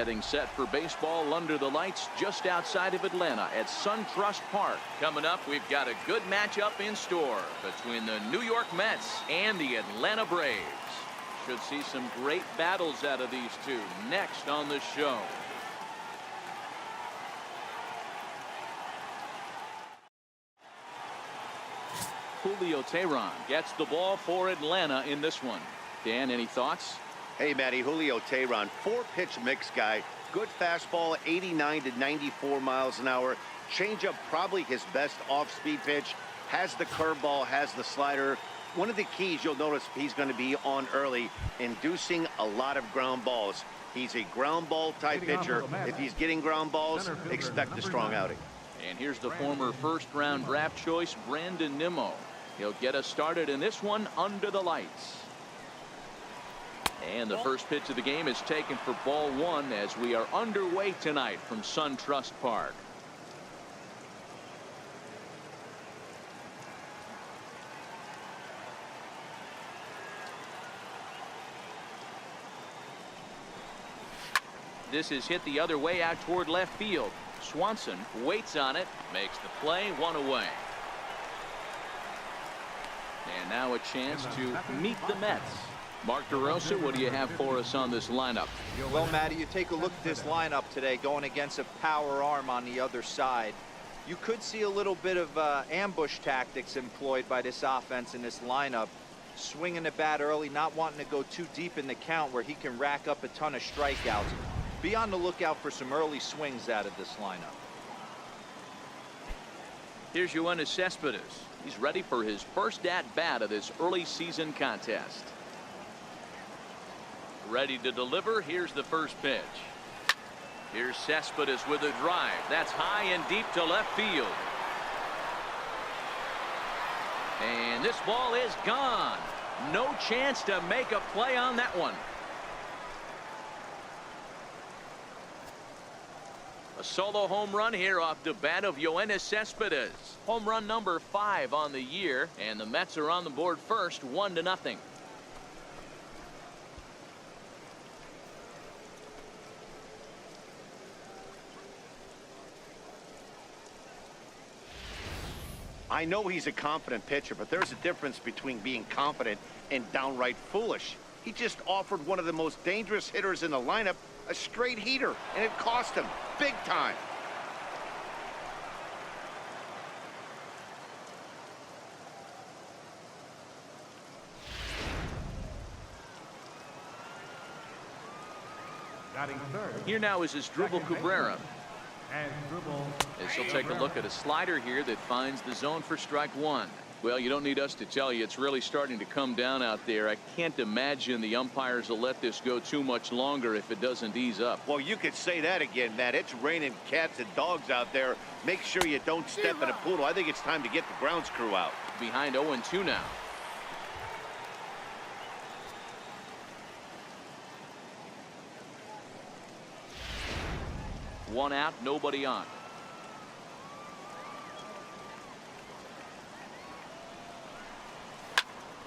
Getting set for baseball under the lights just outside of Atlanta at SunTrust Park. Coming up, we've got a good matchup in store between the New York Mets and the Atlanta Braves. Should see some great battles out of these two next on the show. Julio Teheran gets the ball for Atlanta in this one. Dan, any thoughts? Hey, Matty, Julio Teheran, 4-pitch mix guy. Good fastball, 89 to 94 miles an hour. Changeup, probably his best off-speed pitch. Has the curveball, has the slider. One of the keys you'll notice he's going to be on early, inducing a lot of ground balls. He's a ground ball type pitcher. If he's getting ground balls, expect a strong outing. And here's the former first-round draft choice, Brandon Nimmo. He'll get us started in this one under the lights. And the first pitch of the game is taken for ball one as we are underway tonight from SunTrust Park. This is hit the other way out toward left field. Swanson waits on it, makes the play, one away. And now a chance to meet the Mets. Mark DeRosa, what do you have for us on this lineup? Well, Matty, you take a look at this lineup today going against a power arm on the other side. You could see a little bit of ambush tactics employed by this offense in this lineup. Swinging the bat early, not wanting to go too deep in the count where he can rack up a ton of strikeouts. Be on the lookout for some early swings out of this lineup. Here's Yoenis Cespedes. He's ready for his first at-bat of this early season contest. Ready to deliver. Here's the first pitch. Here's Cespedes with a drive. That's high and deep to left field. And this ball is gone. No chance to make a play on that one. A solo home run here off the bat of Yoenis Cespedes. Home run number 5 on the year, and the Mets are on the board first, 1-0. I know he's a confident pitcher, but there's a difference between being confident and downright foolish. He just offered one of the most dangerous hitters in the lineup a straight heater, and it cost him big time. Here now is Asdrubal Cabrera. As he'll take a look at a slider here that finds the zone for strike one. Well, you don't need us to tell you it's really starting to come down out there. I can't imagine the umpires will let this go too much longer if it doesn't ease up. Well, you could say that again, Matt. It's raining cats and dogs out there. Make sure you don't step in a poodle. I think it's time to get the grounds crew out. Behind 0-2 now. One out, nobody on.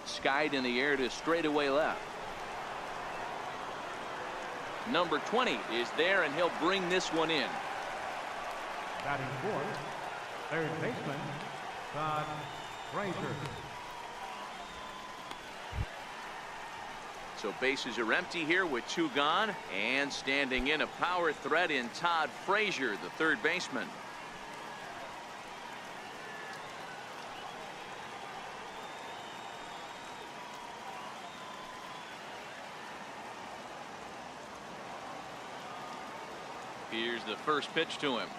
Skied in the air to straightaway left. Number 20 is there, and he'll bring this one in. Batting fourth, third baseman, Todd Frazier. So bases are empty here with 2 gone, and standing in a power threat in Todd Frazier, the third baseman. Here's the first pitch to him.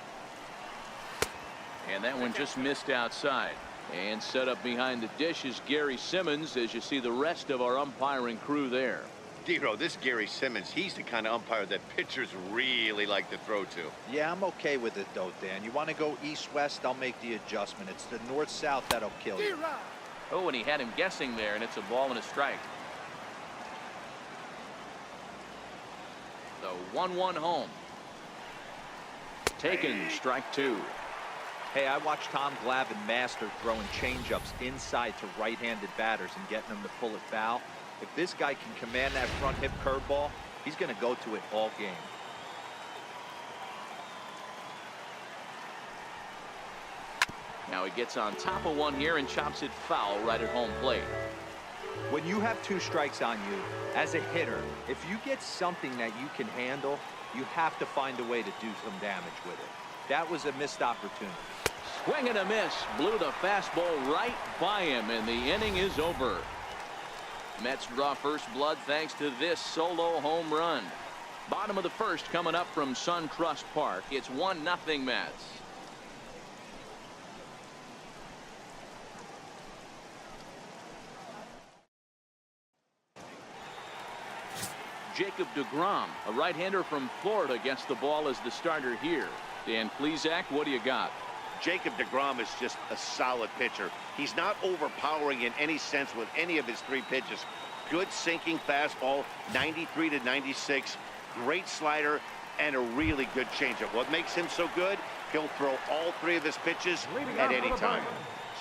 And that one just missed outside. And set up behind the dish is Gary Simmons as you see the rest of our umpiring crew there. Dero, this Gary Simmons, he's the kind of umpire that pitchers really like to throw to. Yeah, I'm okay with it though, Dan. You want to go east-west, I'll make the adjustment. It's the north-south that'll kill you. Oh, and he had him guessing there, and it's a ball and a strike. The 1-1 home. Taken, strike 2. Hey, I watched Tom Glavine master throwing changeups inside to right-handed batters and getting them to pull it foul. If this guy can command that front hip curveball, he's going to go to it all game. Now he gets on top of one here and chops it foul right at home plate. When you have 2 strikes on you, as a hitter, if you get something that you can handle, you have to find a way to do some damage with it. That was a missed opportunity. Swing and a miss. Blew the fastball right by him, and the inning is over. Mets draw first blood thanks to this solo home run. Bottom of the first coming up from SunTrust Park. It's 1-0 Mets. Jacob deGrom, a right-hander from Florida, gets the ball as the starter here. Dan Plesac, what do you got? Jacob deGrom is just a solid pitcher. He's not overpowering in any sense with any of his 3 pitches. Good sinking fastball, 93 to 96, great slider, and a really good changeup. What makes him so good? He'll throw all 3 of his pitches at any time.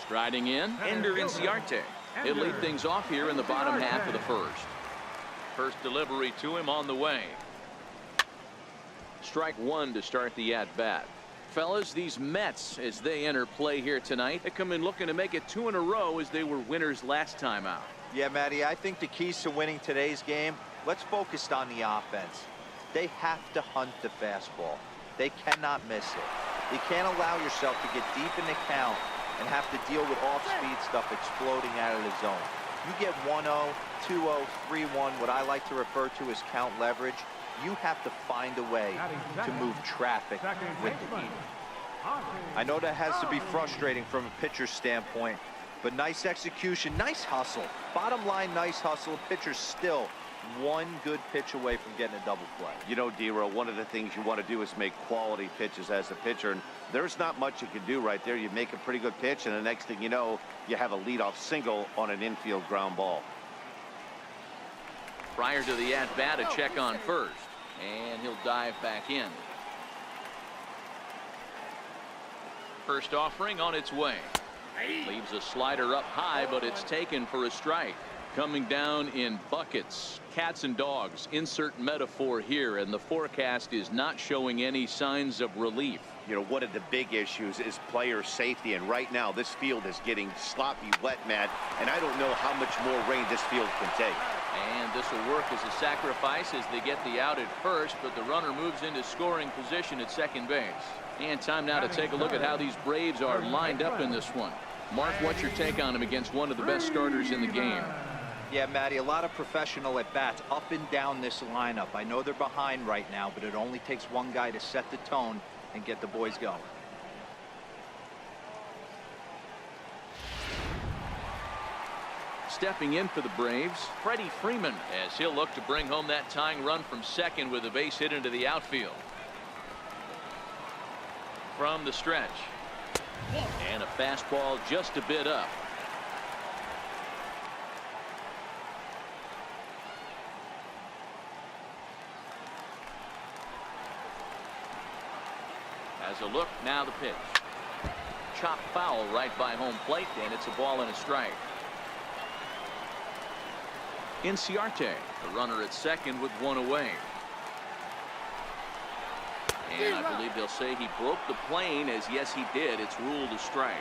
Striding in, Ender Inciarte. He'll lead things off here in the bottom half of the first. First delivery to him on the way. Strike 1 to start the at-bat. Fellas, these Mets, as they enter play here tonight, they come in looking to make it 2 in a row as they were winners last time out. Yeah, Matty, I think the keys to winning today's game, let's focus on the offense. They have to hunt the fastball. They cannot miss it. You can't allow yourself to get deep in the count and have to deal with off-speed stuff exploding out of the zone. You get 1-0, 2-0, 3-1, what I like to refer to as count leverage. You have to find a way to move traffic with the heat. I know that has to be frustrating from a pitcher's standpoint, but nice execution, nice hustle. Bottom line, nice hustle. Pitcher's still 1 good pitch away from getting a double play. You know, D-Row, one of the things you want to do is make quality pitches as a pitcher, and there's not much you can do right there. You make a pretty good pitch, and the next thing you know, you have a leadoff single on an infield ground ball. Prior to the at-bat, a check on first, and he'll dive back in. First offering on its way. Leaves a slider up high, but it's taken for a strike. Coming down in buckets. Cats and dogs. Insert metaphor here, and the forecast is not showing any signs of relief. You know, one of the big issues is player safety, and right now this field is getting sloppy wet, Matt, and I don't know how much more rain this field can take. And this will work as a sacrifice as they get the out at first, but the runner moves into scoring position at second base. And time now to take a look at how these Braves are lined up in this one. Mark, what's your take on him against one of the best starters in the game? Yeah, Matty, a lot of professional at-bats up and down this lineup. I know they're behind right now, but it only takes one guy to set the tone and get the boys going. Stepping in for the Braves, Freddie Freeman, as he'll look to bring home that tying run from second with a base hit into the outfield. From the stretch. And a fastball just a bit up. As a look, now the pitch. Chop foul right by home plate, and it's a ball and a strike. Inciarte, the runner at second with 1 away. And I believe they'll say he broke the plane, as yes he did. It's ruled a strike.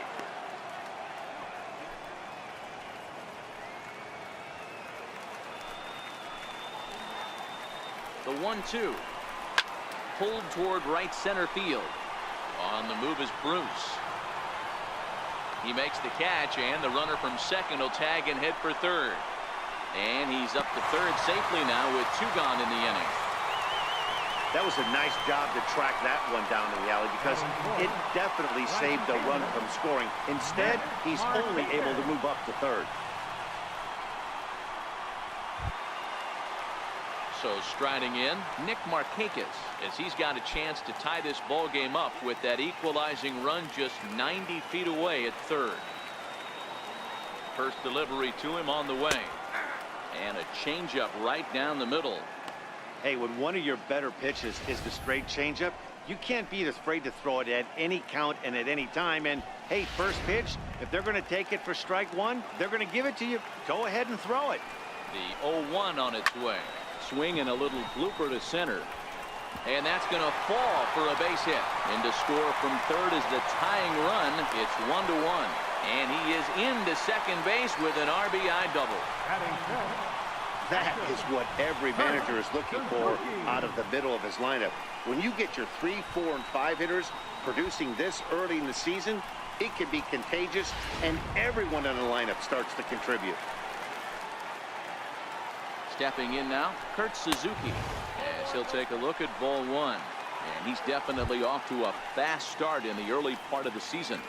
The 1-2. Pulled toward right center field. On the move is Bruce. He makes the catch, and the runner from second will tag and head for third. And he's up to third safely now with 2 gone in the inning. That was a nice job to track that one down in the alley, because it definitely saved the run from scoring. Instead, he's only able to move up to third. So striding in, Nick Markakis, as he's got a chance to tie this ball game up with that equalizing run just 90 feet away at third. First delivery to him on the way. And a changeup right down the middle. Hey, when one of your better pitches is the straight changeup, you can't be afraid to throw it at any count and at any time. And hey, first pitch, if they're going to take it for strike 1, they're going to give it to you. Go ahead and throw it. The 0-1 on its way. Swing and a little blooper to center. And that's going to fall for a base hit. And to score from third is the tying run. It's 1-1. And he is into second base with an RBI double. That is what every manager is looking for out of the middle of his lineup. When you get your 3, 4, and 5 hitters producing this early in the season, it can be contagious, and everyone in the lineup starts to contribute. Stepping in now, Kurt Suzuki, as he'll take a look at ball one. And he's definitely off to a fast start in the early part of the season.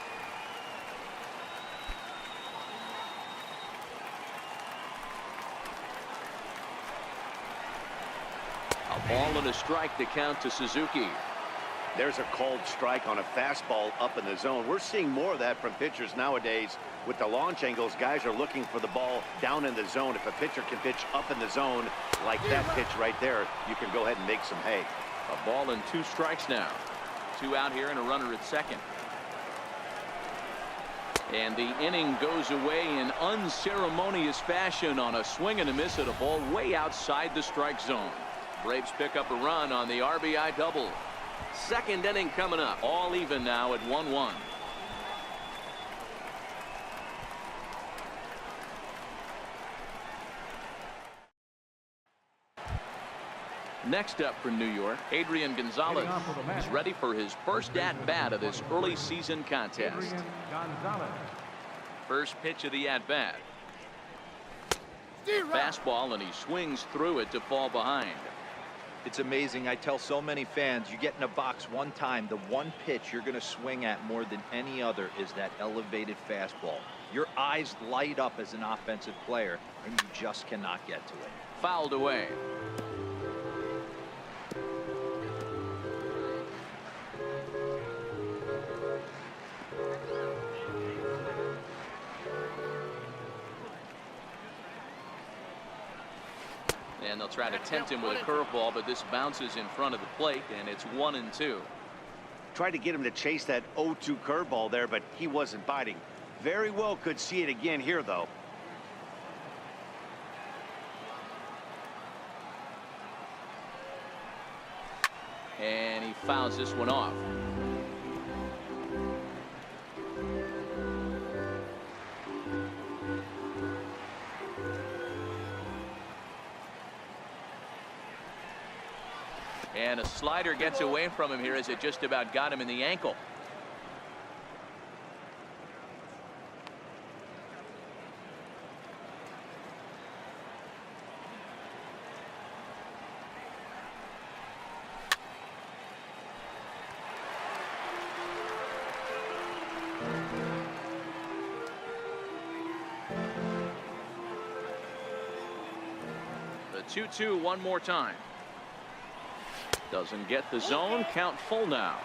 A ball and a strike to count to Suzuki. There's a called strike on a fastball up in the zone. We're seeing more of that from pitchers nowadays. With the launch angles, guys are looking for the ball down in the zone. If a pitcher can pitch up in the zone like that pitch right there, you can go ahead and make some hay. A ball and 2 strikes now. 2 out here and a runner at second. And the inning goes away in unceremonious fashion on a swing and a miss at a ball way outside the strike zone. Braves pick up a run on the RBI double. Second inning coming up. All even now at 1-1. Next up for New York, Adrian Gonzalez is ready for his first at-bat of this early season contest. First pitch of the at-bat. Fastball, and he swings through it to fall behind. It's amazing. I tell so many fans, you get in a box one time, the one pitch you're going to swing at more than any other is that elevated fastball. Your eyes light up as an offensive player, and you just cannot get to it. Fouled away. And they'll try to tempt him with a curveball, but this bounces in front of the plate, and it's 1-2. Tried to get him to chase that 0-2 curveball there, but he wasn't biting. Very well could see it again here, though. And he fouls this one off. And a slider gets away from him here as it just about got him in the ankle. The 2-2 one more time. Doesn't get the zone. Count full now.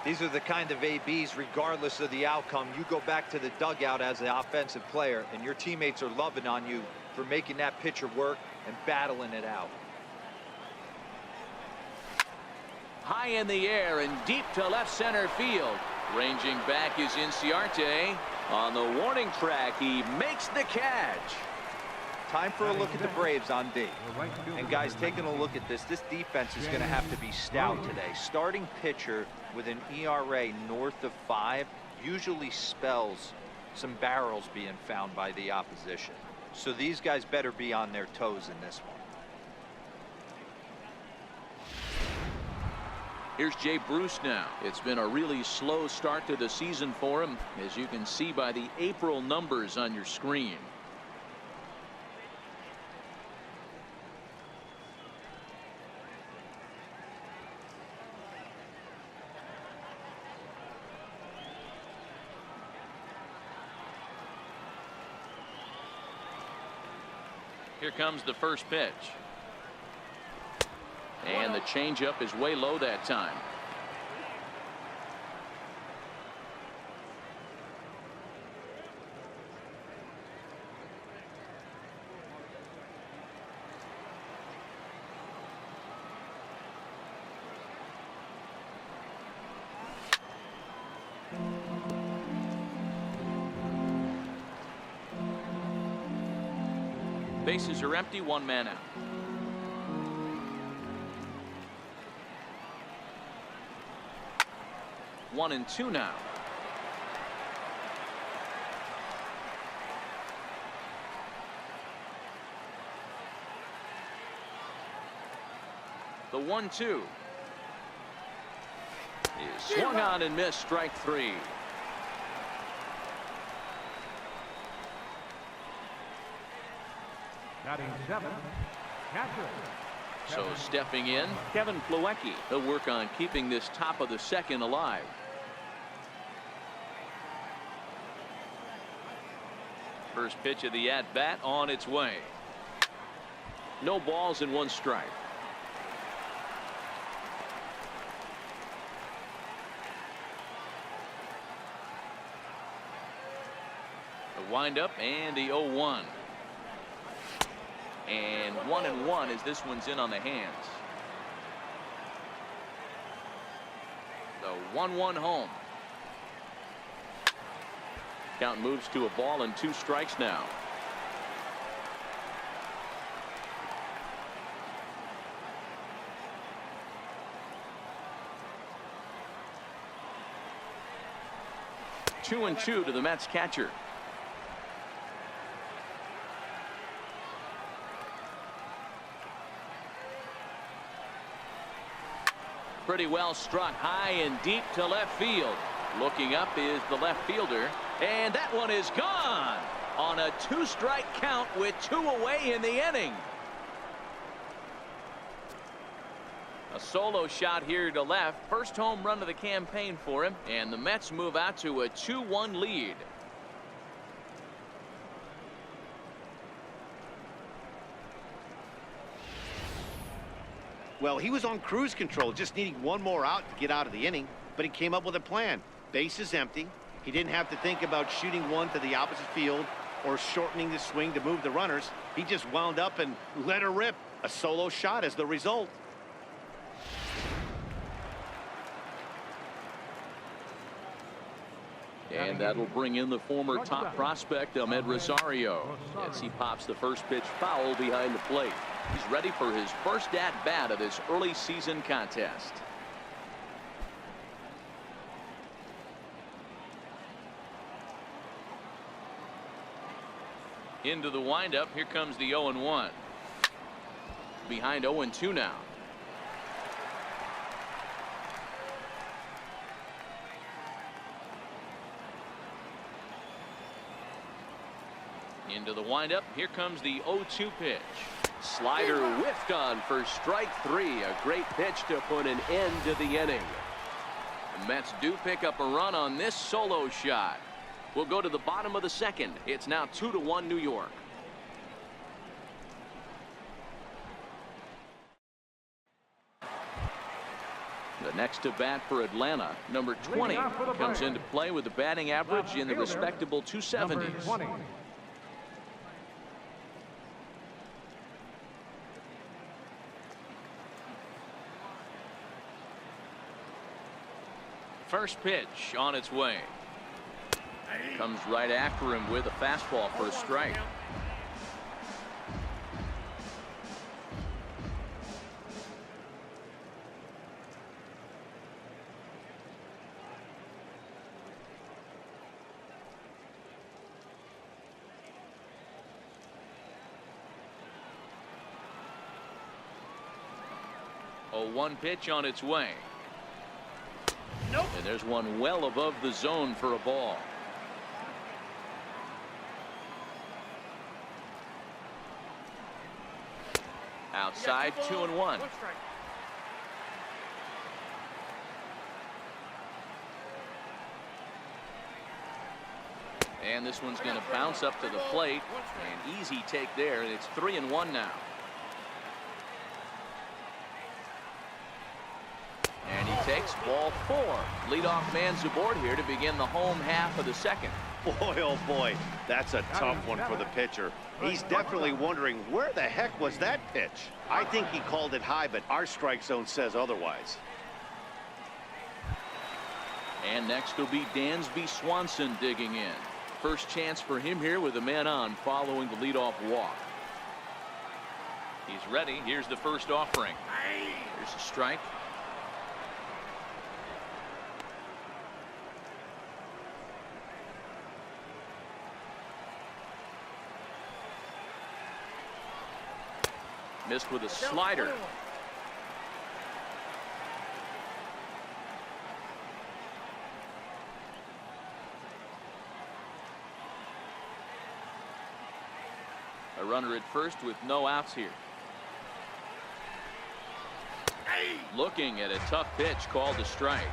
These are the kind of ABs, regardless of the outcome. You go back to the dugout as an offensive player, and your teammates are loving on you for making that pitcher work and battling it out. High in the air and deep to left center field. Ranging back is Inciarte. On the warning track, he makes the catch. Time for a look at the Braves on D. And guys, taking a look at this defense is going to have to be stout today. Starting pitcher with an ERA north of 5 usually spells some barrels being found by the opposition. So these guys better be on their toes in this one. Here's Jay Bruce now. It's been a really slow start to the season for him, as you can see by the April numbers on your screen. Here comes the first pitch. And the changeup is way low that time. Bases are empty, 1 man out. 1-2 now. The 1-2 is swung on and missed. Strike three. Batting seventh, catcher. So stepping in, Kevin Plawecki. He'll work on keeping this top of the second alive. First pitch of the at-bat on its way. No balls and one strike. The windup and the 0-1. And 1-1 as this one's in on the hands. The 1-1 home. Count moves to a ball and 2 strikes now. Two and two to the Mets catcher. Pretty well struck high and deep to left field. Looking up is the left fielder, and that one is gone on a 2-strike count with 2 away in the inning. A solo shot here to left. First home run of the campaign for him, and the Mets move out to a 2-1 lead. Well, he was on cruise control, just needing one more out to get out of the inning, but he came up with a plan. Base is empty. He didn't have to think about shooting one to the opposite field or shortening the swing to move the runners. He just wound up and let her rip. A solo shot as the result. And that'll bring in the former top prospect, Ahmed Rosario, as he pops the first pitch foul behind the plate. He's ready for his first at-bat of this early season contest. Into the windup. Here comes the 0-1. Behind 0-2 now. Into the windup. Here comes the 0-2 pitch. Slider whiffed on for strike three. A great pitch to put an end to the inning. The Mets do pick up a run on this solo shot. We'll go to the bottom of the second. It's now 2-1 New York. The next to bat for Atlanta, number 20, comes into play with a batting average in the respectable 270s. First pitch on its way. Comes right after him with a fastball for a strike. A 1 pitch on its way. And there's one well above the zone for a ball. Outside, 2-1. And this one's going to bounce up to the plate. An easy take there, and it's 3-1 now. And he takes ball 4. Leadoff man's aboard here to begin the home half of the second. Boy, oh boy, that's a tough one for the pitcher. He's definitely wondering, where the heck was that pitch? I think he called it high, but our strike zone says otherwise. And next will be Dansby Swanson digging in. First chance for him here with a man on following the leadoff walk. He's ready. Here's the first offering. Here's a strike. Missed with a slider. A runner at first with no outs here. Looking at a tough pitch called a strike.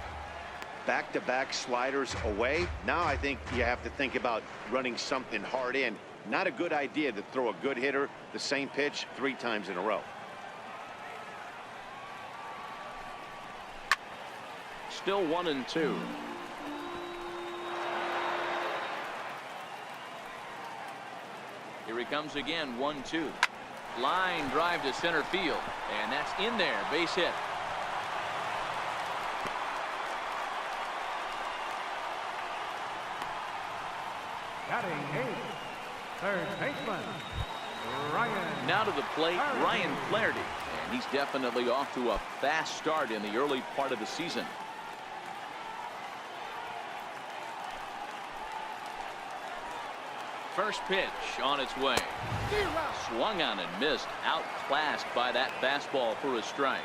Back-to-back sliders away. Now I think you have to think about running something hard in. Not a good idea to throw a good hitter the same pitch 3 times in a row. Still 1-2. Here he comes again, 1-2. Line drive to center field, and that's in there, base hit. Batting 8th, third baseman, Ryan. Now to the plate, Ryan Flaherty, and he's definitely off to a fast start in the early part of the season. First pitch on its way. Swung on and missed. Outclassed by that fastball for a strike.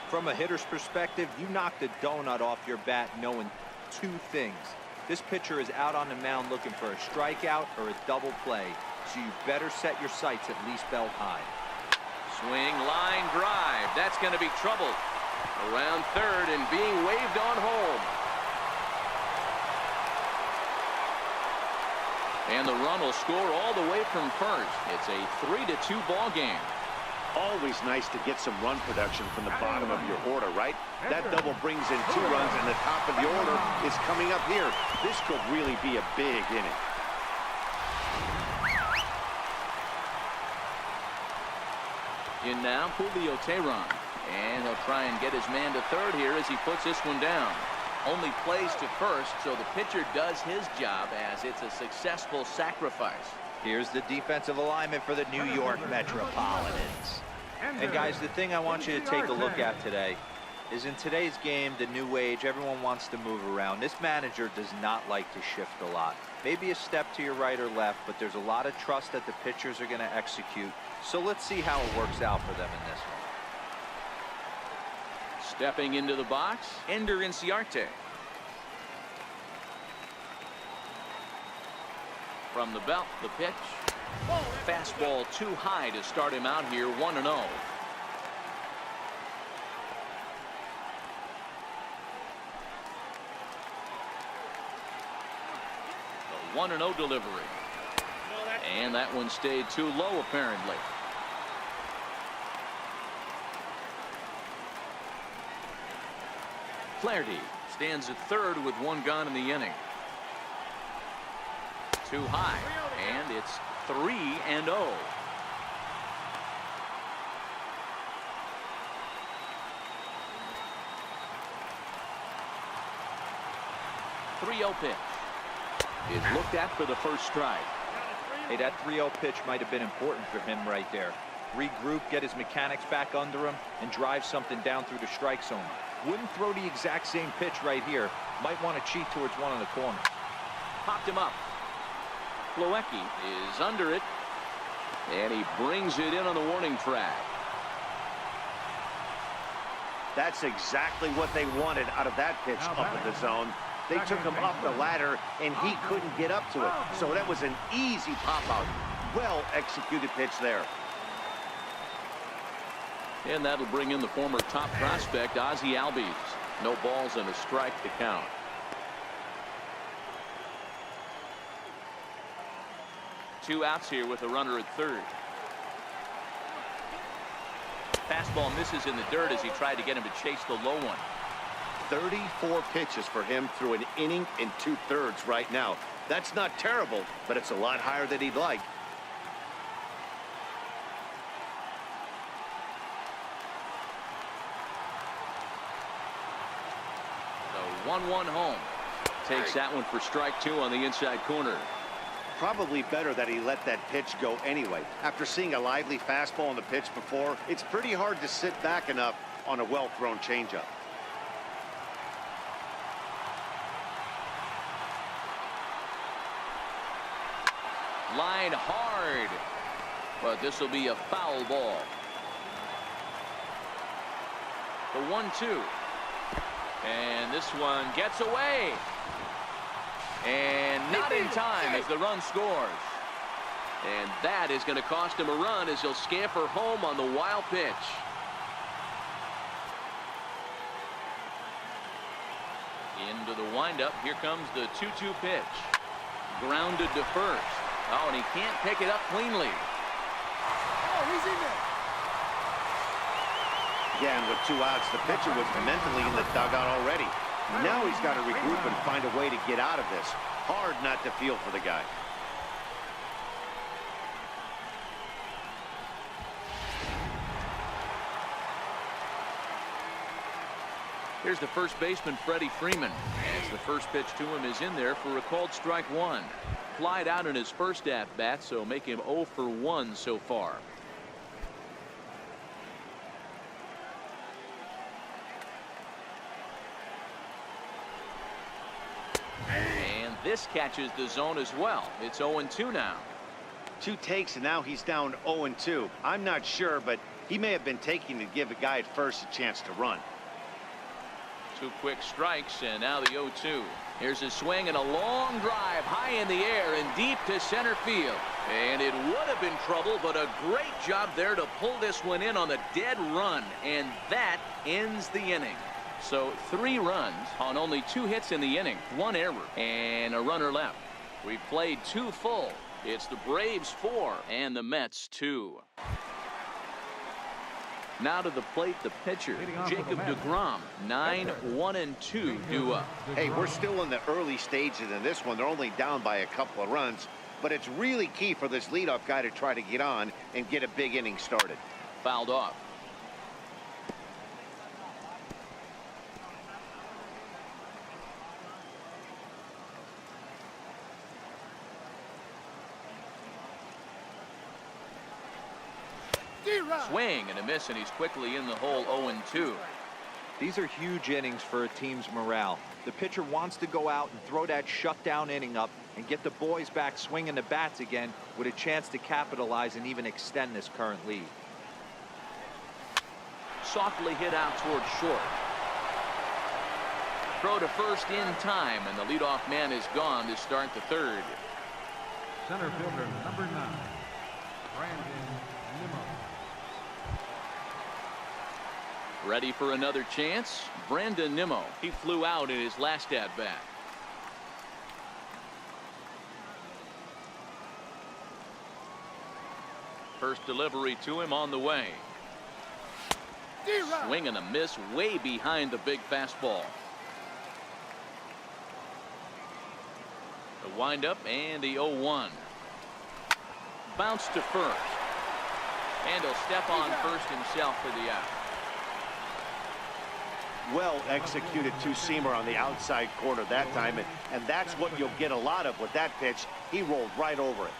From a hitter's perspective, you knocked a donut off your bat knowing 2 things. This pitcher is out on the mound looking for a strikeout or a double play, so you better set your sights at least belt high. Swing, line drive. That's going to be trouble. Around third and being waved on home. And the run will score all the way from first. It's a 3-2 ball game. Always nice to get some run production from the bottom of your order, right? That double brings in 2 runs, and the top of the order is coming up here. This could really be a big inning. In now, Julio Teheran. And he'll try and get his man to third here as he puts this one down. Only plays to first, so the pitcher does his job as it's a successful sacrifice. Here's the defensive alignment for the New York Metropolitans. And guys, the thing I want you to take a look at today is in today's game, the new age, everyone wants to move around. This manager does not like to shift a lot. Maybe a step to your right or left, but there's a lot of trust that the pitchers are going to execute. So let's see how it works out for them in this one. Stepping into the box, Ender Inciarte. From the belt, the pitch. Fastball too high to start him out here, 1-0. The 1-0 delivery. And that one stayed too low, apparently. Flaherty stands at third with 1 gone in the inning. Too high, and it's 3-0. 3-0 pitch. It's looked at for the first strike. Hey, that 3-0 pitch might have been important for him right there. Regroup, get his mechanics back under him, and drive something down through the strike zone. Wouldn't throw the exact same pitch right here. Might want to cheat towards one on the corner. Popped him up. Plawecki is under it, and he brings it in on the warning track. That's exactly what they wanted out of that pitch up in the zone. They took him up the ladder, and he couldn't get up to it. So that was an easy pop-out. Well-executed pitch there. And that'll bring in the former top prospect, Ozzie Albies. No balls and a strike to count. Two outs here with a runner at third. Fastball misses in the dirt as he tried to get him to chase the low one. 34 pitches for him through an inning and 2/3 right now. That's not terrible, but it's a lot higher than he'd like. The 1-1 home. Takes that one for strike 2 on the inside corner. Probably better that he let that pitch go anyway. After seeing a lively fastball on the pitch before, it's pretty hard to sit back enough on a well-thrown changeup. Line hard, but this will be a foul ball. The 1-2. And this one gets away. And not in time as the run scores. And that is going to cost him a run as he'll scamper home on the wild pitch. Into the windup. Here comes the 2-2 pitch. Grounded to first. Oh, and he can't pick it up cleanly. Oh, he's in there. Yeah, and with 2 outs, the pitcher was mentally in the dugout already. Now he's got to regroup and find a way to get out of this. Hard not to feel for the guy. Here's the first baseman, Freddie Freeman, as the first pitch to him is in there for a called strike 1. Flied out in his first at-bat, so make him 0 for 1 so far. And this catches the zone as well. It's 0-2 now. 2 takes, and now he's down 0-2. I'm not sure, but he may have been taking to give a guy at first a chance to run. 2 quick strikes, and now the 0-2. Here's a swing and a long drive high in the air and deep to center field. And it would have been trouble, but a great job there to pull this one in on the dead run. And that ends the inning. So 3 runs on only 2 hits in the inning, 1 error, and a runner left. We've played 2 full. It's the Braves 4 and the Mets 2. Now to the plate, the pitcher, Jacob deGrom. 9-1-2 due up. Hey, we're still in the early stages in this one. They're only down by a couple of runs, but it's really key for this leadoff guy to try to get on and get a big inning started. Fouled off. Swing and a miss, and he's quickly in the hole. 0-2. These are huge innings for a team's morale. The pitcher wants to go out and throw that shutdown inning up and get the boys back swinging the bats again with a chance to capitalize and even extend this current lead. Softly hit out towards short. Throw to first in time, and the leadoff man is gone to start the 3rd. Center fielder, number 9, Brandon Nimmo. Ready for another chance? Brandon Nimmo. He flew out in his last at-bat. First delivery to him on the way. Swing and a miss way behind the big fastball. The windup and the 0-1. Bounce to first. And he'll step on first himself for the out. Well executed 2-seamer on the outside corner that time, and that's what you'll get a lot of with that pitch. He rolled right over it.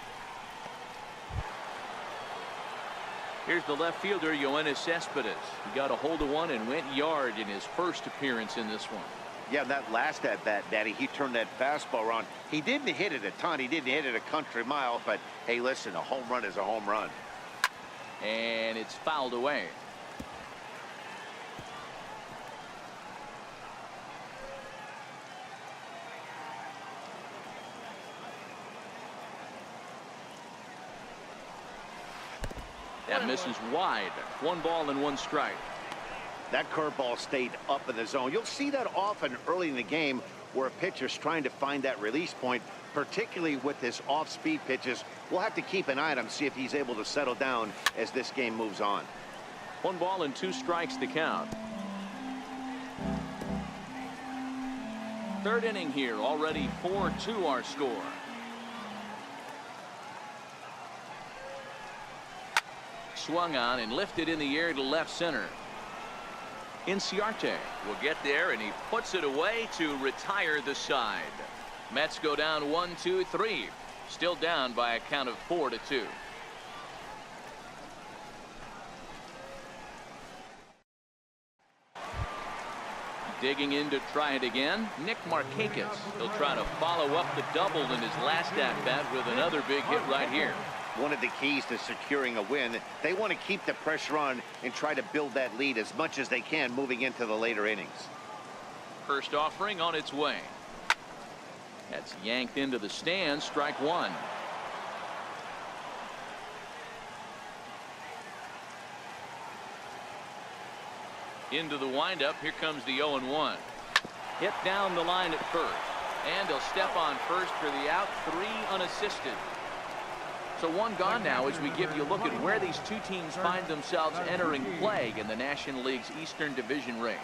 Here's the left fielder, Yoenis Cespedes. He got a hold of one and went yard in his first appearance in this one. Yeah, that last at-bat, Daddy, he turned that fastball around. He didn't hit it a ton. He didn't hit it a country mile, but hey, listen, a home run is a home run. And it's fouled away. That misses wide. 1 ball and 1 strike. That curveball stayed up in the zone. You'll see that often early in the game where a pitcher's trying to find that release point, particularly with his off-speed pitches. We'll have to keep an eye on him, see if he's able to settle down as this game moves on. 1 ball and 2 strikes to count. 3rd inning here, already 4-2 our score. Swung on and lifted in the air to left center. Inciarte will get there, and he puts it away to retire the side. Mets go down 1-2-3. Still down by a count of 4-2. Digging in to try it again, Nick Markakis. He'll try to follow up the double in his last at-bat with another big hit right here. one of the keys to securing a win. They want to keep the pressure on and try to build that lead as much as they can moving into the later innings. First offering on its way. That's yanked into the stands. Strike one. Into the windup. Here comes the 0-1. Hit down the line at first. And he'll step on first for the out. 3 unassisted. So one gone now as we give you a look at where these two teams find themselves entering play in the National League's Eastern Division race.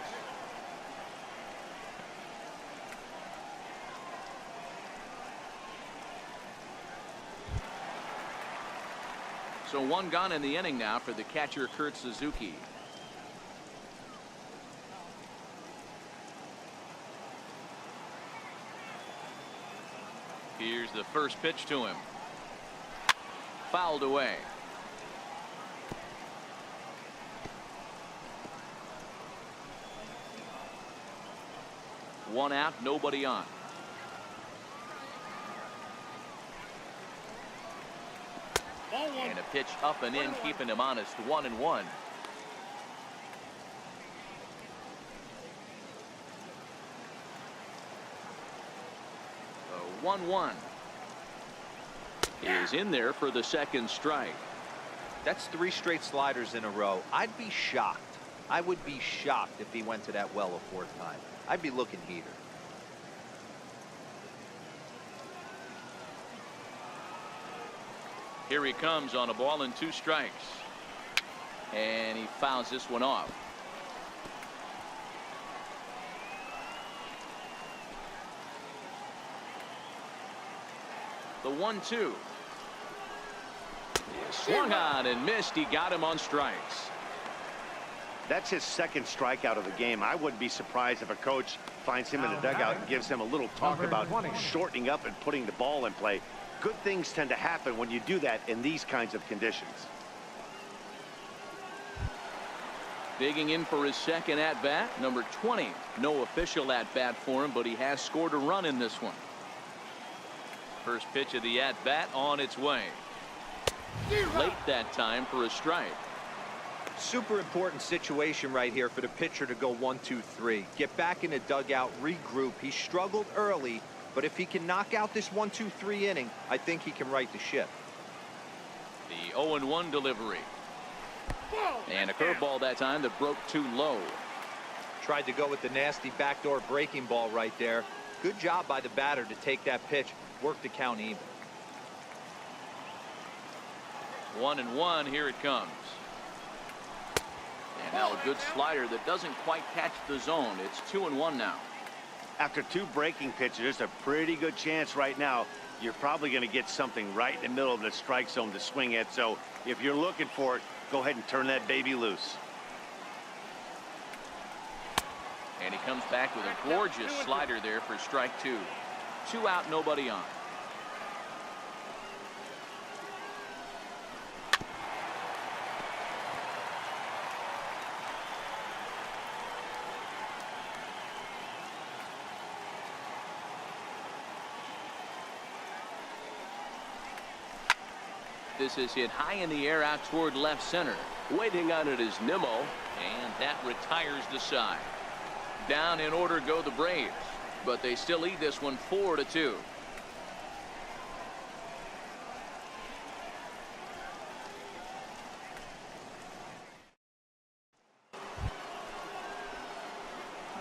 So one gone in the inning now for the catcher Kurt Suzuki. Here's the first pitch to him. Fouled away. One out, nobody on. And a pitch up and in, keeping him honest. 1-1. 1-1. Is in there for the second strike. That's 3 straight sliders in a row. I'd be shocked. I would be shocked if he went to that well a 4th time. I'd be looking heater. Here he comes on a ball and 2 strikes. And he fouls this one off. The 1-2. Swung on and missed. He got him on strikes. That's his second strikeout of the game. I wouldn't be surprised if a coach finds him in the dugout and gives him a little talk about shortening up and putting the ball in play. Good things tend to happen when you do that in these kinds of conditions. Digging in for his second at-bat, number 20. No official at-bat for him, but he has scored a run in this one. First pitch of the at-bat on its way. Late that time for a strike. Super important situation right here for the pitcher to go 1-2-3. Get back in the dugout, regroup. He struggled early, but if he can knock out this 1-2-3 inning, I think he can right the ship. The 0-1 delivery. And a curveball that time that broke too low. Tried to go with the nasty backdoor breaking ball right there. Good job by the batter to take that pitch, work the count even. 1-1, here it comes. And now a good slider that doesn't quite catch the zone. It's 2-1 now. After 2 breaking pitches, there's a pretty good chance right now you're probably going to get something right in the middle of the strike zone to swing at. So if you're looking for it, go ahead and turn that baby loose. And he comes back with a gorgeous slider there for strike 2. 2 out, nobody on. This is hit high in the air out toward left center. Waiting on it is Nimmo, and that retires the side. Down in order go the Braves, but they still lead this one 4-2.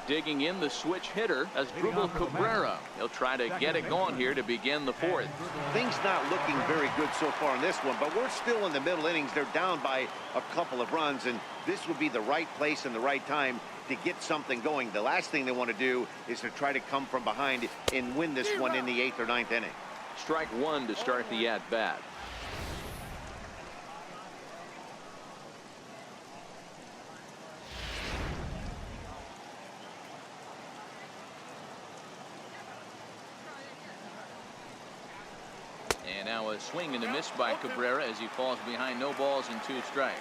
Digging in the switch hitter as Asdrubal Cabrera. He'll try to get it going here to begin the 4th. Things not looking very good so far in this one, but we're still in the middle innings. They're down by a couple of runs, and this would be the right place and the right time to get something going. The last thing they want to do is to try to come from behind and win this one in the 8th or 9th inning. Strike 1 to start the at-bat. And now a swing and a miss by Cabrera as he falls behind. No balls and 2 strikes.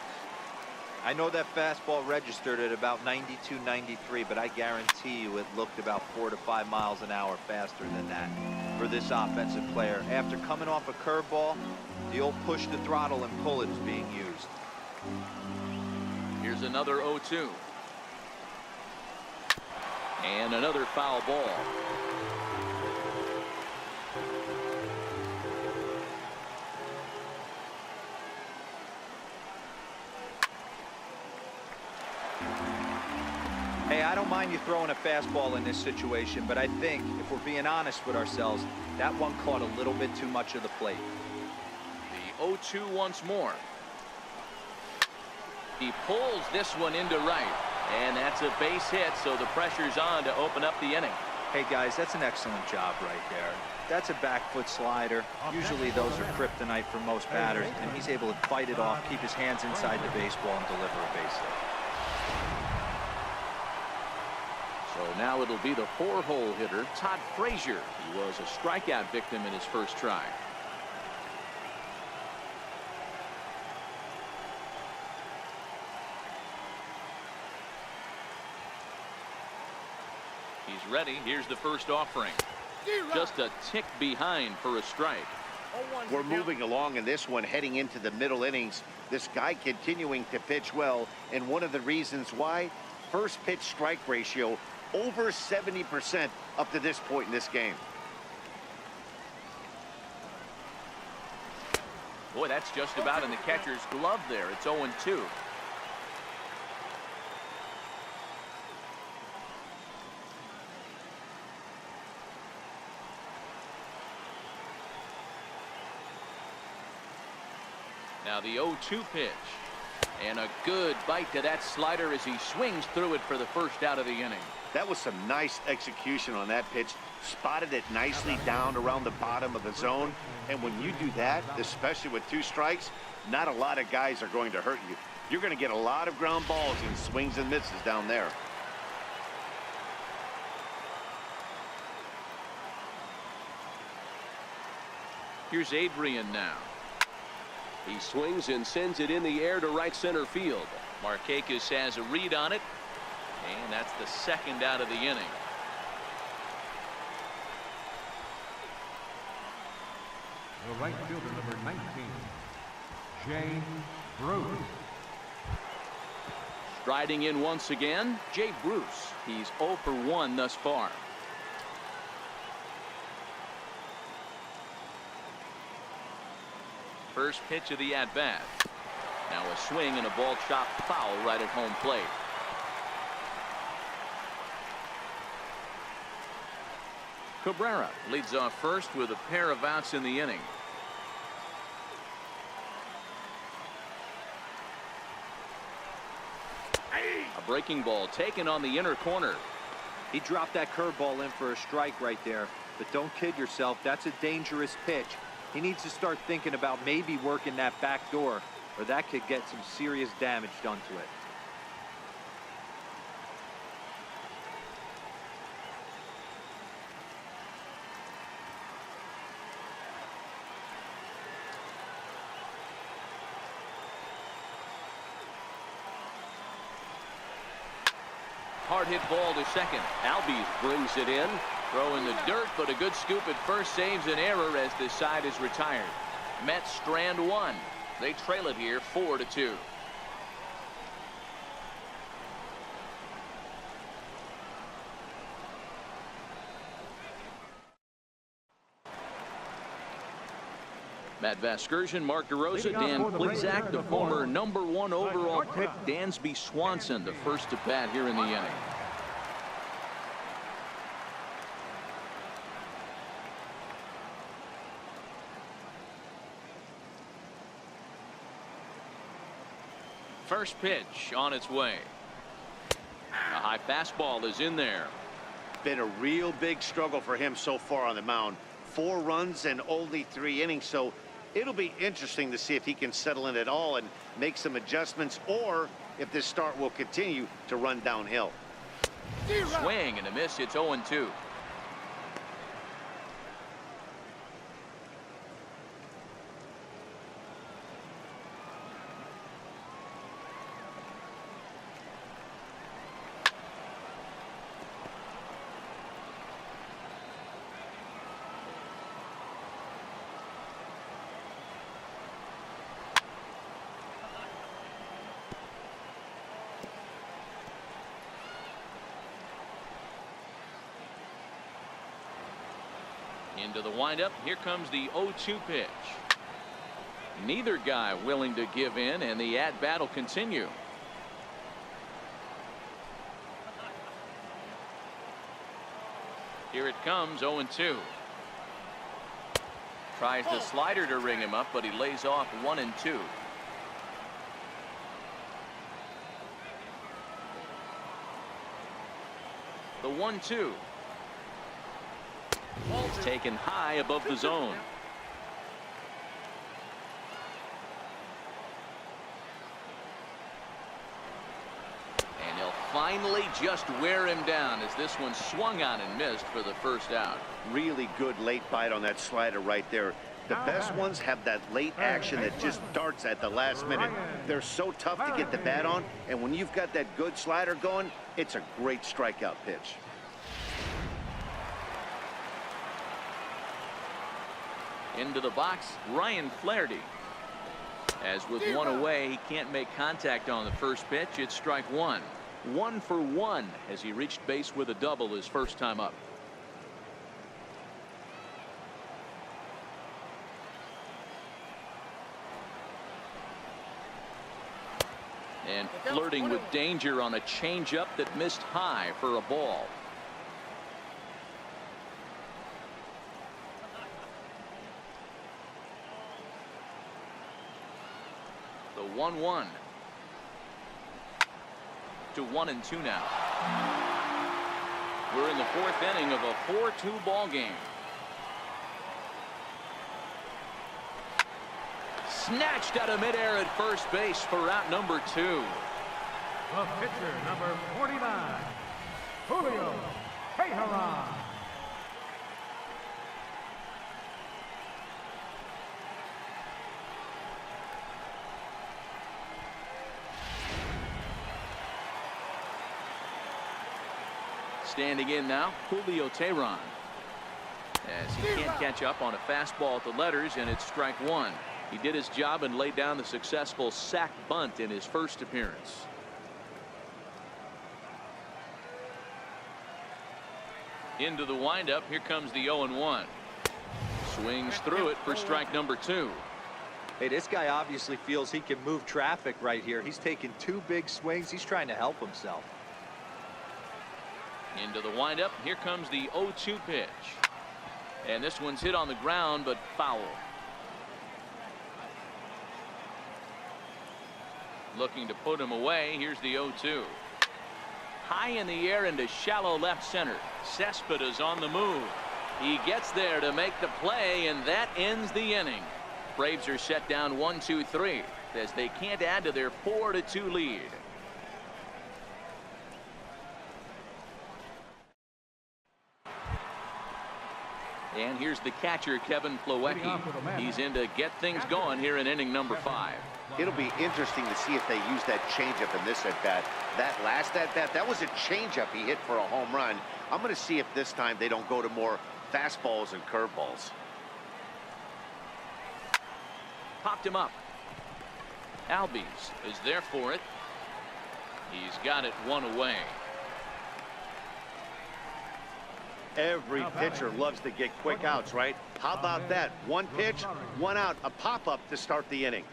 I know that fastball registered at about 92, 93, but I guarantee you it looked about 4 to 5 miles an hour faster than that. for this offensive player. After coming off a curveball, the old push the throttle and pull it is being used. Here's another 0-2. And another foul ball. Hey, I don't mind you throwing a fastball in this situation, but I think, if we're being honest with ourselves, that one caught a little bit too much of the plate. The 0-2 once more. He pulls this one into right. And that's a base hit, so the pressure's on to open up the inning. Hey, guys, that's an excellent job right there. That's a back foot slider. Usually those are kryptonite for most batters, and he's able to fight it off, keep his hands inside the baseball, and deliver a base hit. So now it'll be the 4-hole hitter, Todd Frazier. He was a strikeout victim in his first try. He's ready. Here's the first offering. Just a tick behind for a strike. We're moving along in this one, heading into the middle innings. This guy continuing to pitch well, and one of the reasons why, first pitch strike ratio over 70% up to this point in this game. Boy, that's just about in the catcher's glove there. It's 0-2. Now the 0-2 pitch. And a good bite to that slider as he swings through it for the first out of the inning. That was some nice execution on that pitch. Spotted it nicely down around the bottom of the zone. And when you do that, especially with 2 strikes, not a lot of guys are going to hurt you. You're going to get a lot of ground balls and swings and misses down there. Here's Adrian now. He swings and sends it in the air to right center field. Markakis has a read on it. And that's the second out of the inning. The right fielder, number 19, Jay Bruce. Striding in once again, Jay Bruce. He's 0 for 1 thus far. First pitch of the at-bat. Now a swing and a ball chopped foul right at home plate. Cabrera leads off first with a pair of outs in the inning. A breaking ball taken on the inner corner. He dropped that curveball in for a strike right there. But don't kid yourself, that's a dangerous pitch. He needs to start thinking about maybe working that back door, or that could get some serious damage done to it. Hard hit ball to second. Albies brings it in. Throw in the dirt, but a good scoop at first saves an error as this side is retired. Mets strand 1. They trail it here 4-2. Matt Vasgersian, Mark DeRosa, Dan Plesac, the former #1 overall pick, Dansby Swanson, the first to bat here in the inning. First pitch on its way. A high fastball is in there. Been a real big struggle for him so far on the mound. 4 runs and only 3 innings, so it'll be interesting to see if he can settle in at all and make some adjustments, or if this start will continue to run downhill. Swing and a miss. It's 0-2. Into the windup. Here comes the 0-2 pitch. Neither guy willing to give in, and the at-bat will continue. Here it comes, 0-2. Tries the slider to ring him up, but he lays off 1-2. The 1-2. It's taken high above the zone. And he'll finally just wear him down as this one swung on and missed for the first out. Really good late bite on that slider right there. The best ones have that late action that just darts at the last minute. They're so tough to get the bat on, and when you've got that good slider going, it's a great strikeout pitch. Into the box, Ryan Flaherty. As with one away, he can't make contact on the first pitch. It's strike one. 1 for 1 as he reached base with a double his first time up. And flirting with danger on a changeup that missed high for a ball. The 1-1 to 1-2 now. We're in the fourth inning of a 4-2 ball game. Snatched out of midair at first base for out number 2. The pitcher, number 49, Julio Teheran. Standing in now, Julio Teheran. As he can't catch up on a fastball at the letters, and it's strike one. He did his job and laid down the successful sac bunt in his first appearance. Into the windup. Here comes the 0-1. Swings through it for strike number 2. Hey, this guy obviously feels he can move traffic right here. He's taking 2 big swings. He's trying to help himself. Into the windup. Here comes the 0-2 pitch. And this one's hit on the ground, but foul. Looking to put him away. Here's the 0-2. High in the air into shallow left center. Cespedes on the move. He gets there to make the play, and that ends the inning. Braves are set down 1-2-3 as they can't add to their 4-2 lead. And here's the catcher, Kevin Plawecki. He's in to get things going here in inning number 5. It'll be interesting to see if they use that changeup in this at-bat. That last at-bat, that was a changeup he hit for a home run. I'm going to see if this time they don't go to more fastballs and curveballs. Popped him up. Albies is there for it. He's got it one away. Every pitcher loves to get quick outs, right? How about that? One pitch, one out, a pop-up to start the inning.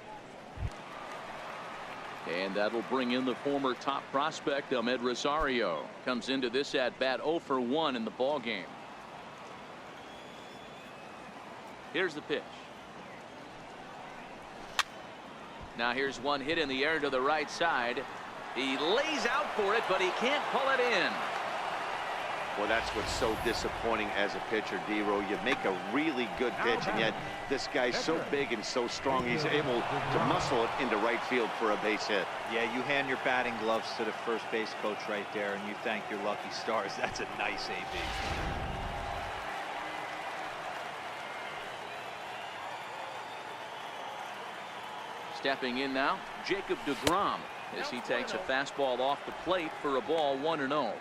And that'll bring in the former top prospect, Amed Rosario. Comes into this at-bat 0 for 1 in the ball game. Here's the pitch. Now here's one hit in the air to the right side. He lays out for it, but he can't pull it in. Well, that's what's so disappointing as a pitcher, D-Row. You make a really good pitch, and yet this guy's so big and so strong, he's able to muscle it into right field for a base hit. Yeah, you hand your batting gloves to the first base coach right there, and you thank your lucky stars. That's a nice AB. Stepping in now, Jacob deGrom, as he takes a fastball off the plate for a ball 1-0.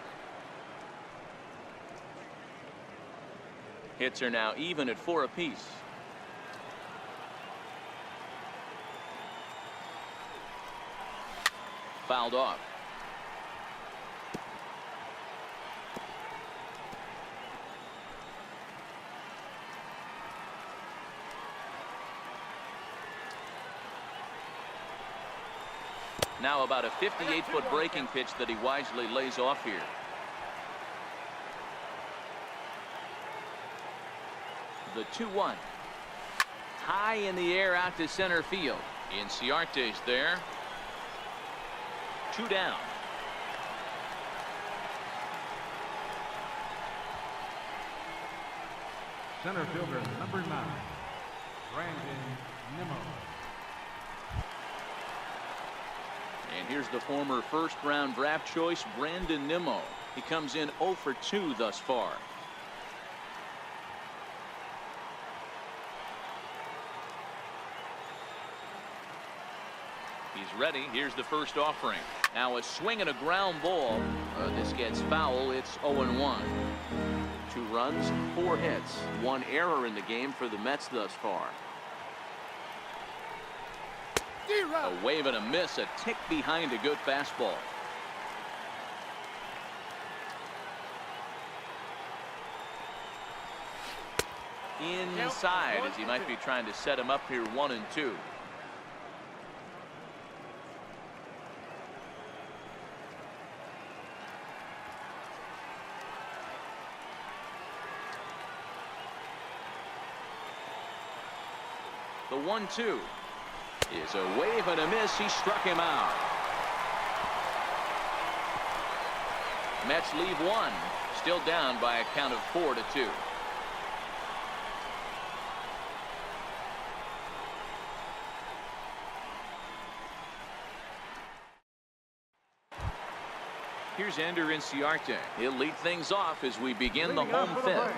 Hits are now even at 4 apiece. Fouled off. Now about a 58-foot breaking pitch that he wisely lays off here. The 2-1. High in the air out to center field. Inciarte's there. 2 down. Center fielder, number 9, Brandon Nimmo. And here's the former first-round draft choice, Brandon Nimmo. He comes in 0 for 2 thus far. He's ready. Here's the first offering. Now a swing and a ground ball. This gets foul. It's 0-1. 2 runs, 4 hits, 1 error in the game for the Mets thus far. A wave and a miss, a tick behind a good fastball. Inside, as he might be trying to set him up here 1-2. The 1-2 is a wave and a miss. He struck him out. Mets leave 1, still down by a count of 4-2. Here's Ender Inciarte. He'll lead things off as we begin the home fifth.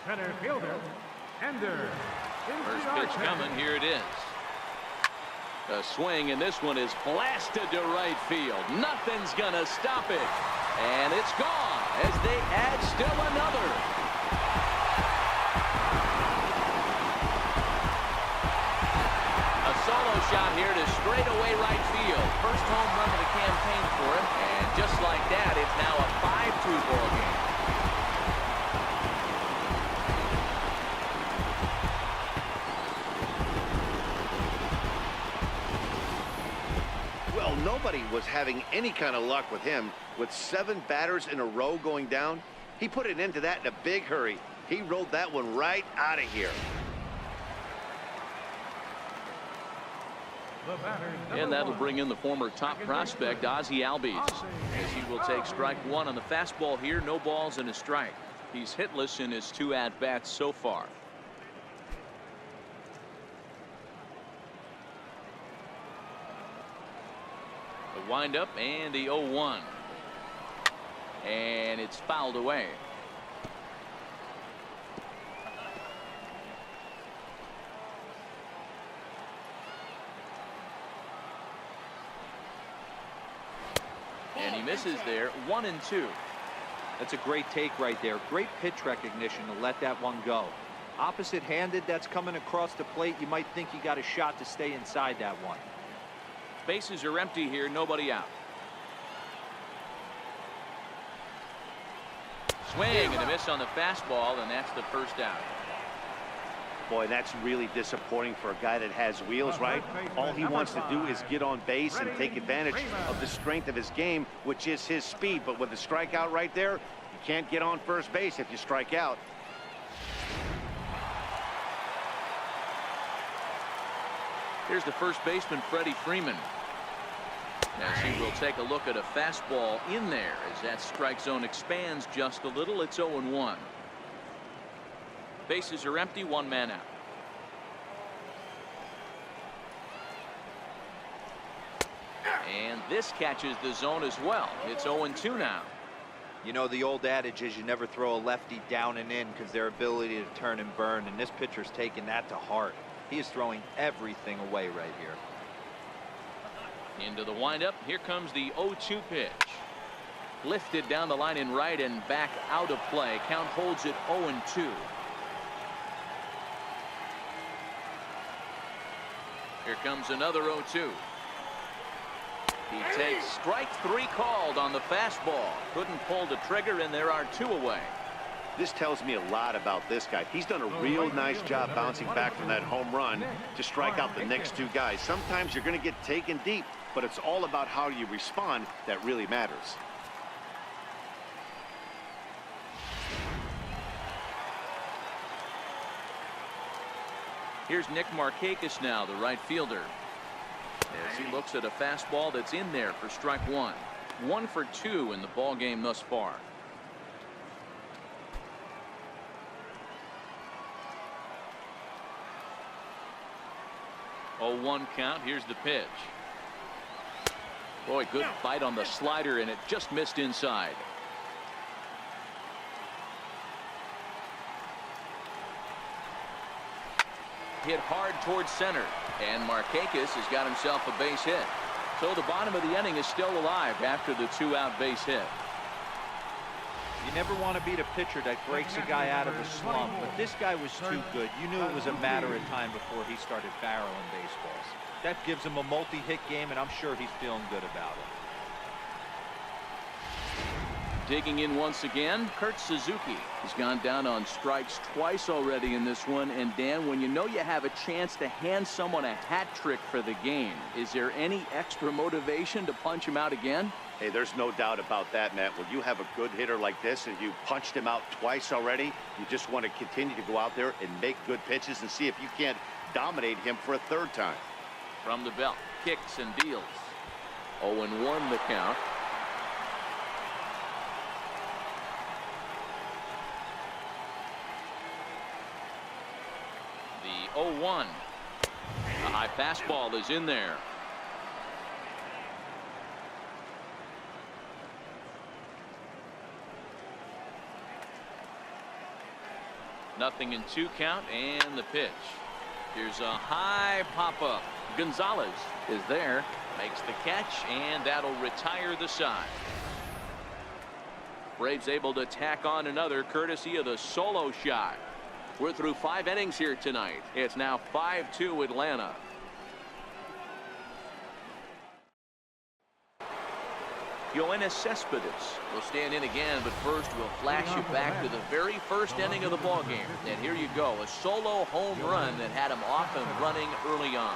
Center fielder, Ender. First pitch coming. Here it is. A swing, and this one is blasted to right field. Nothing's gonna stop it, and it's gone as they add still another. A solo shot here to straightaway right field. First home run of the campaign for him, and just like that, it's now a 5-2 ball game. Nobody was having any kind of luck with him. With 7 batters in a row going down, he put it into that in a big hurry. He rolled that one right out of here. And that'll bring in the former top prospect, Ozzie Albies, as he will take strike 1 on the fastball here. No balls and a strike. He's hitless in his 2 at-bats so far. The windup and the 0-1. And it's fouled away. And he misses there. 1-2. That's a great take right there. Great pitch recognition to let that one go. Opposite-handed, that's coming across the plate. You might think you got a shot to stay inside that one. Bases are empty here, nobody out. Swing and a miss on the fastball, and that's the first out. Boy, that's really disappointing for a guy that has wheels, right? All he wants to do is get on base and take advantage of the strength of his game, which is his speed. But with the strikeout right there, you can't get on first base if you strike out. Here's the first baseman, Freddie Freeman, as he will take a look at a fastball in there as that strike zone expands just a little. It's 0-1. Bases are empty, 1 man out. And this catches the zone as well. It's 0-2 now. You know, the old adage is you never throw a lefty down and in because their ability to turn and burn, and this pitcher's taking that to heart. He is throwing everything away right here. Into the windup. Here comes the 0-2 pitch. Lifted down the line in right and back out of play. Count holds it 0-2. Here comes another 0-2. He takes strike 3 called on the fastball. Couldn't pull the trigger, and there are 2 away. This tells me a lot about this guy. He's done a real nice job bouncing back from that home run to strike out the next two guys. Sometimes you're going to get taken deep, but it's all about how you respond that really matters. Here's Nick Markakis now, the right fielder, as he looks at a fastball that's in there for strike one. 1 for 2 in the ball game thus far. Oh, 1 count. Here's the pitch. Boy, good bite on the slider, and it just missed inside. Hit hard towards center, and Markakis has got himself a base hit. So the bottom of the inning is still alive after the 2-out base hit. You never want to beat a pitcher that breaks a guy out of a slump, but this guy was too good. You knew it was a matter of time before he started barreling baseballs. That gives him a multi-hit game, and I'm sure he's feeling good about it. Digging in once again, Kurt Suzuki. He's gone down on strikes twice already in this one. And Dan, when you know you have a chance to hand someone a hat trick for the game, is there any extra motivation to punch him out again? Hey, there's no doubt about that, Matt. When you have a good hitter like this and you punched him out twice already, you just want to continue to go out there and make good pitches and see if you can't dominate him for a third time. From the belt, kicks and deals. 0-1 the count. The 0-1. A high fastball is in there. Nothing in 2 count, and the pitch. Here's a high pop-up. Gonzalez is there, makes the catch, and that'll retire the side. Braves able to tack on another courtesy of the solo shot. We're through 5 innings here tonight. It's now 5-2 Atlanta. Yoenis Cespedes will stand in again, but first we'll flash you back to the very first inning of the ballgame. And here you go, a solo home run that had him off and running early on.